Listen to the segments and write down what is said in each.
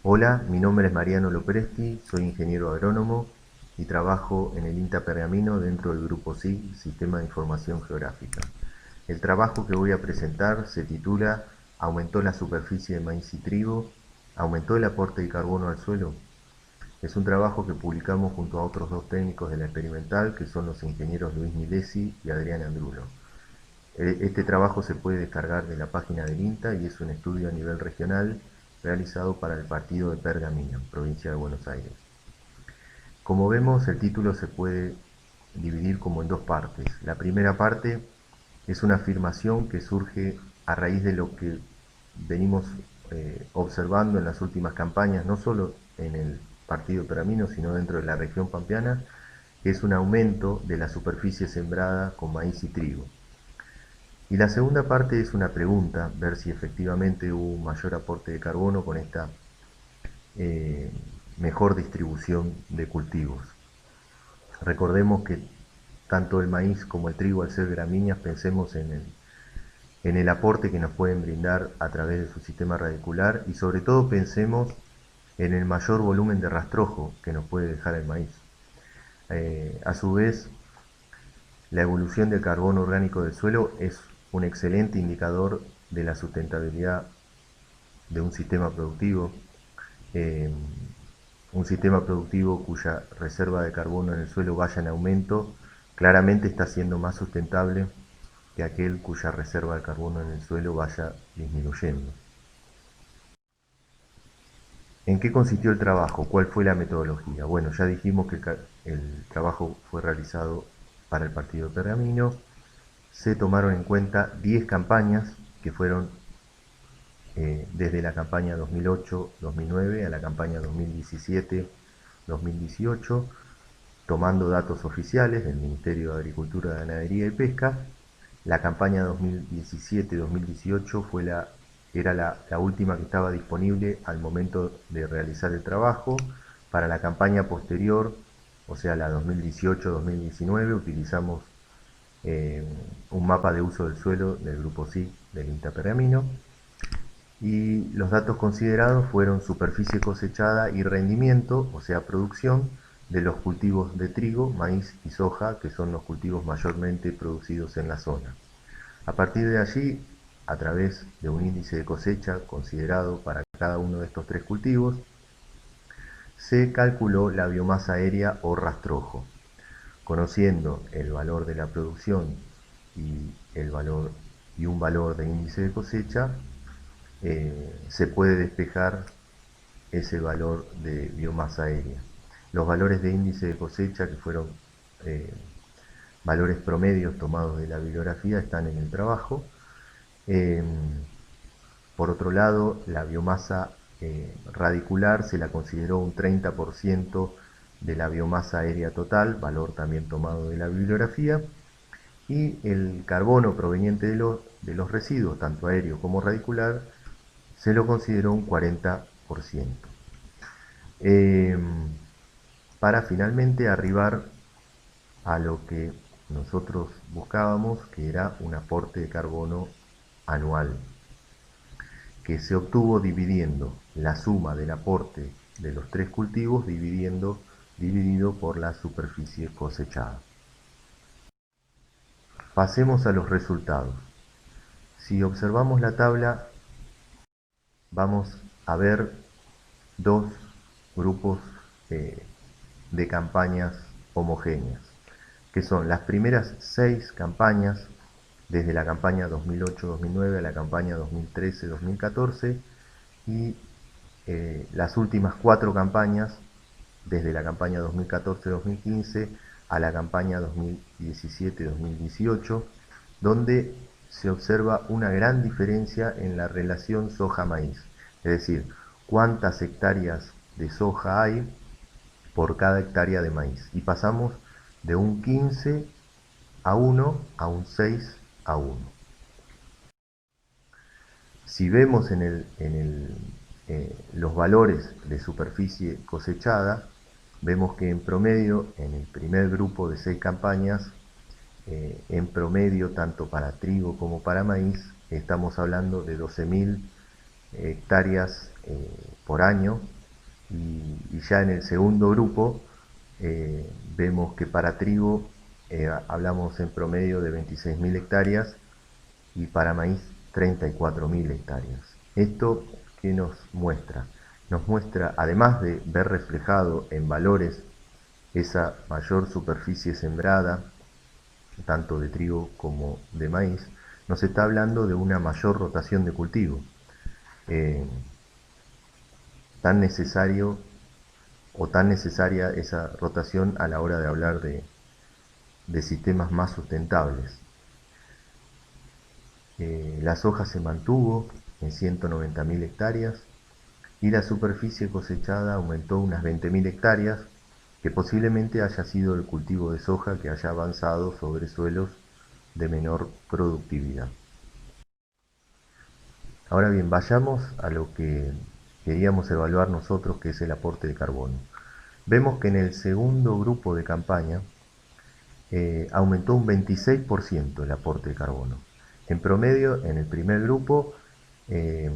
Hola, mi nombre es Mariano Lopresti, soy ingeniero agrónomo y trabajo en el INTA Pergamino dentro del grupo SIG, Sistema de Información Geográfica. El trabajo que voy a presentar se titula ¿Aumentó la superficie de maíz y trigo? ¿Aumentó el aporte de carbono al suelo? Es un trabajo que publicamos junto a otros dos técnicos de la experimental, que son los ingenieros Luis Milesi y Adrián Andrulo. Este trabajo se puede descargar de la página del INTA y es un estudio a nivel regional realizado para el partido de Pergamino, provincia de Buenos Aires. Como vemos, el título se puede dividir como en dos partes. La primera parte es una afirmación que surge a raíz de lo que venimos observando en las últimas campañas, no solo en el partido Pergamino, sino dentro de la región pampeana, que es un aumento de la superficie sembrada con maíz y trigo. Y la segunda parte es una pregunta, ver si efectivamente hubo un mayor aporte de carbono con esta eh, mejor distribución de cultivos. Recordemos que tanto el maíz como el trigo, al ser gramíneas, pensemos en el aporte que nos pueden brindar a través de su sistema radicular y sobre todo pensemos en el mayor volumen de rastrojo que nos puede dejar el maíz. A su vez, la evolución del carbono orgánico del suelo es un excelente indicador de la sustentabilidad de eh, un sistema productivo cuya reserva de carbono en el suelo vaya en aumento, claramente está siendo más sustentable que aquel cuya reserva de carbono en el suelo vaya disminuyendo. ¿En qué consistió el trabajo? ¿Cuál fue la metodología? Bueno, ya dijimos que el trabajo fue realizado para el partido de Pergamino. Se tomaron en cuenta 10 campañas que fueron desde la campaña 2008-2009 a la campaña 2017-2018, tomando datos oficiales del Ministerio de Agricultura, Ganadería y Pesca. La campaña 2017-2018 era la última que estaba disponible al momento de realizar el trabajo. Para la campaña posterior, o sea, la 2018-2019, utilizamos un mapa de uso del suelo del grupo SIG del INTA Pergamino y los datos considerados fueron superficie cosechada y rendimiento, o sea, producción de los cultivos de trigo, maíz y soja, que son los cultivos mayormente producidos en la zona. A partir de allí, a través de un índice de cosecha considerado para cada uno de estos tres cultivos, se calculó la biomasa aérea o rastrojo. Conociendo el valor de la producción y, y un valor de índice de cosecha, se puede despejar ese valor de biomasa aérea. Los valores de índice de cosecha, que fueron eh, valores promedios tomados de la bibliografía, están en el trabajo. Eh, por otro lado, la biomasa radicular se la consideró un 30% de la biomasa aérea total, valor también tomado de la bibliografía, y el carbono proveniente de los residuos, tanto aéreo como radicular, se lo consideró un 40%. Eh, para finalmente arribar a lo que nosotros buscábamos, que era un aporte de carbono anual, que se obtuvo dividiendo la suma del aporte de los tres cultivos dividido por la superficie cosechada. Pasemos a los resultados. Si observamos la tabla, vamos a ver dos grupos eh, de campañas homogéneas, que son las primeras 6 campañas, desde la campaña 2008-2009 a la campaña 2013-2014, y las últimas 4 campañas, desde la campaña 2014-2015 a la campaña 2017-2018, donde se observa una gran diferencia en la relación soja-maíz, es decir, cuántas hectáreas de soja hay por cada hectárea de maíz. Y pasamos de un 15:1 a un 6:1. Si vemos los valores de superficie cosechada, vemos que en promedio, en el primer grupo de 6 campañas, en promedio, tanto para trigo como para maíz, estamos hablando de 12.000 hectáreas por año, y ya en el segundo grupo vemos que para trigo hablamos en promedio de 26.000 hectáreas y para maíz 34.000 hectáreas. ¿Esto qué nos muestra? Nos muestra, además de ver reflejado en valores esa mayor superficie sembrada, tanto de trigo como de maíz, nos está hablando de una mayor rotación de cultivo, eh, tan necesario o tan necesaria esa rotación a la hora de hablar de sistemas más sustentables. La soja se mantuvo en 190.000 hectáreas y la superficie cosechada aumentó unas 20.000 hectáreas, que posiblemente haya sido el cultivo de soja que haya avanzado sobre suelos de menor productividad. Ahora bien, vayamos a lo que queríamos evaluar nosotros, que es el aporte de carbono. Vemos que en el segundo grupo de campaña aumentó un 26% el aporte de carbono. En promedio, en el primer grupo, eh,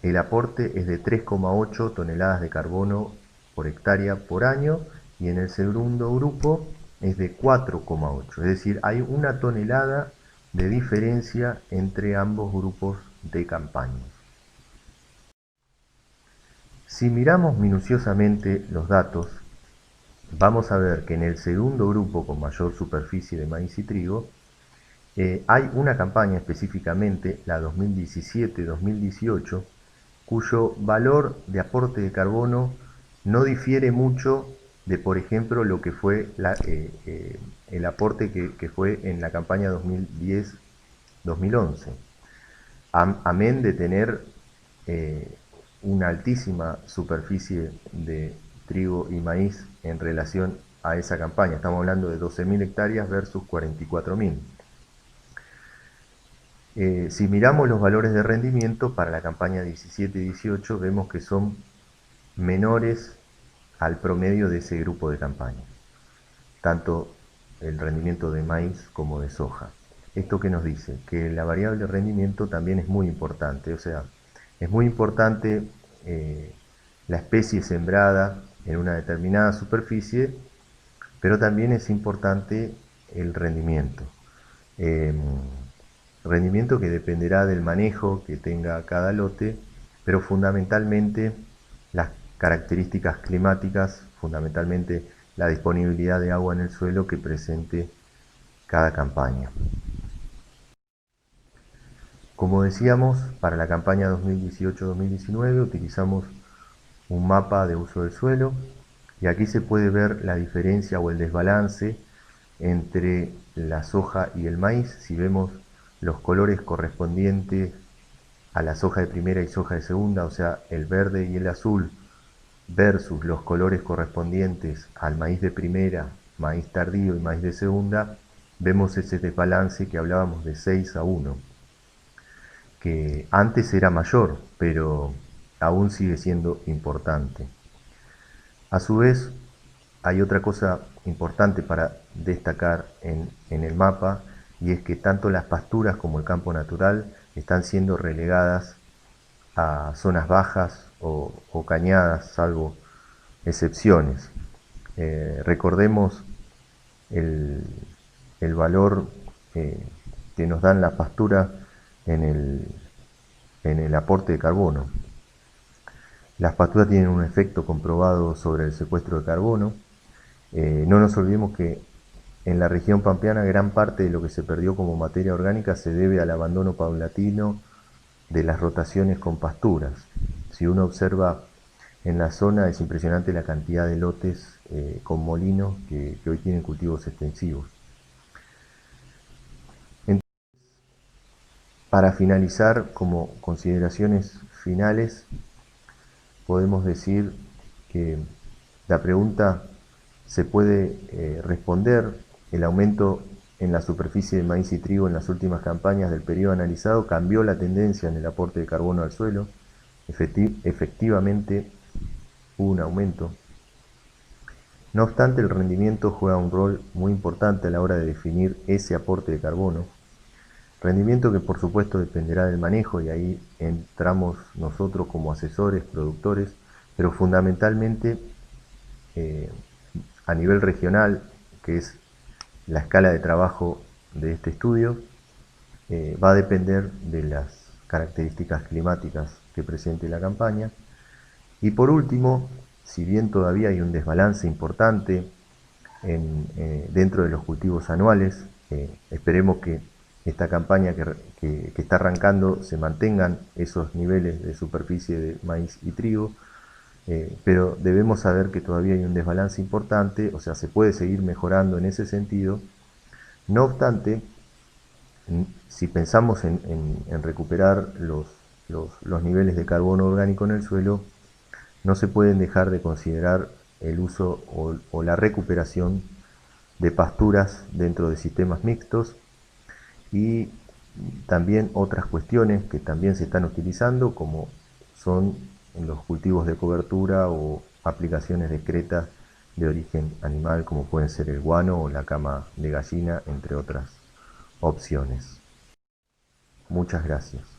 el aporte es de 3,8 toneladas de carbono por hectárea por año, y en el segundo grupo es de 4,8. Es decir, hay una tonelada de diferencia entre ambos grupos de campañas. Si miramos minuciosamente los datos, vamos a ver que en el segundo grupo con mayor superficie de maíz y trigo, hay una campaña específicamente, la 2017-2018, cuyo valor de aporte de carbono no difiere mucho de, por ejemplo, lo que fue el aporte que fue en la campaña 2010-2011. Amén de tener una altísima superficie de trigo y maíz en relación a esa campaña. Estamos hablando de 12.000 hectáreas versus 44.000. Si miramos los valores de rendimiento para la campaña 17-18, vemos que son menores al promedio de ese grupo de campaña, tanto el rendimiento de maíz como de soja. ¿Esto qué nos dice? Que la variable de rendimiento también es muy importante, o sea, es muy importante la especie sembrada en una determinada superficie, pero también es importante el rendimiento. Eh, Rendimiento que dependerá del manejo que tenga cada lote, pero fundamentalmente las características climáticas, fundamentalmente la disponibilidad de agua en el suelo que presente cada campaña. Como decíamos, para la campaña 2018-2019 utilizamos un mapa de uso del suelo, y aquí se puede ver la diferencia o el desbalance entre la soja y el maíz. Si vemos los colores correspondientes a la soja de primera y soja de segunda, o sea, el verde y el azul, versus los colores correspondientes al maíz de primera, maíz tardío y maíz de segunda, vemos ese desbalance que hablábamos de 6-1, que antes era mayor, pero aún sigue siendo importante. A su vez, hay otra cosa importante para destacar en el mapa, y es que tanto las pasturas como el campo natural están siendo relegadas a zonas bajas o cañadas, salvo excepciones. Recordemos el, el valor que nos dan las pasturas en el aporte de carbono. Las pasturas tienen un efecto comprobado sobre el secuestro de carbono. No nos olvidemos que en la región pampeana gran parte de lo que se perdió como materia orgánica se debe al abandono paulatino de las rotaciones con pasturas. Si uno observa en la zona, es impresionante la cantidad de lotes con molinos que hoy tienen cultivos extensivos. Entonces, para finalizar, como consideraciones finales, podemos decir que la pregunta se puede responder: el aumento en la superficie de maíz y trigo en las últimas campañas del periodo analizado cambió la tendencia en el aporte de carbono al suelo. Efectivamente hubo un aumento. No obstante, el rendimiento juega un rol muy importante a la hora de definir ese aporte de carbono. Rendimiento que por supuesto dependerá del manejo y ahí entramos nosotros como asesores, productores, pero fundamentalmente eh, a nivel regional, que es la escala de trabajo de este estudio, va a depender de las características climáticas que presente la campaña. Y por último, si bien todavía hay un desbalance importante dentro de los cultivos anuales, esperemos que esta campaña que está arrancando se mantengan esos niveles de superficie de maíz y trigo, pero debemos saber que todavía hay un desbalance importante, o sea, se puede seguir mejorando en ese sentido. No obstante, si pensamos en recuperar los niveles de carbono orgánico en el suelo, no se pueden dejar de considerar el uso o la recuperación de pasturas dentro de sistemas mixtos y también otras cuestiones que también se están utilizando, como son los cultivos de cobertura o aplicaciones discretas de origen animal, como pueden ser el guano o la cama de gallina, entre otras opciones. Muchas gracias.